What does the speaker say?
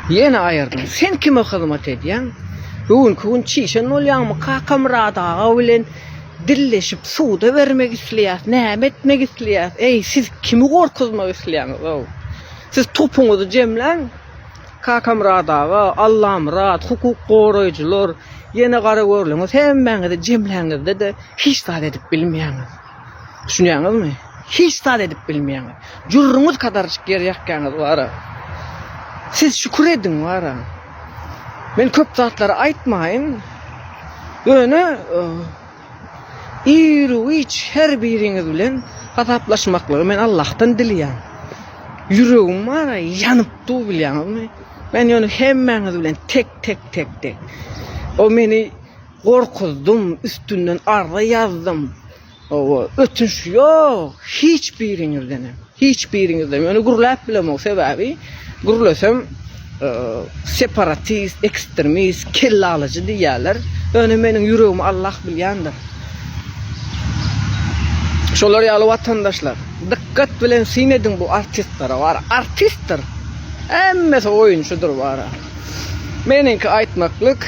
Yine ayırdım. Sen kime hizmet ediyen? Bugün çişen olyanmı kakamradağa bilen dilleşip suda vermek isleyat, näme etmek isleyat. Ey siz kimi korkuzmak isleýäňiz? Siz topuňuzy jemläň. Kakamradağa, Allah'mrad, hukuk goraýjylar, yene gara görleňiz, hemmeňizi jemläňizde de hiç zat edip bilmeýäňiz. Düşünýäňizmi? Hiç zat edip bilmeýäňiz. Jurruňyz kadarçyk yer ýakýaňyz bara. Siz şükür edin bara. Men köp zatlary aýtmaýyn. Öne iç her biriňiz bilen hataplaşmakly men Allah'tan dilýän. Yüreğim var yanıp dur bilýäňizmi? Men ýöne hemmeňiz bilen tek. O meni gorkuzdum, üstünden arda yazdım. O ötünç yok. Hiçbiriňizden. Ýöne gurulap bilemok sebäbi gurulasam separatist, ekstremist, kelle alıcı diýerler. Öne meniň yüreğimi Allah bilýändir. Şolar ýaly watandaşlar, dikkat bilen sinedin bu artistlere var. Artisttir. Emmesi oyunçudur var. Meniňki aýtmaklyk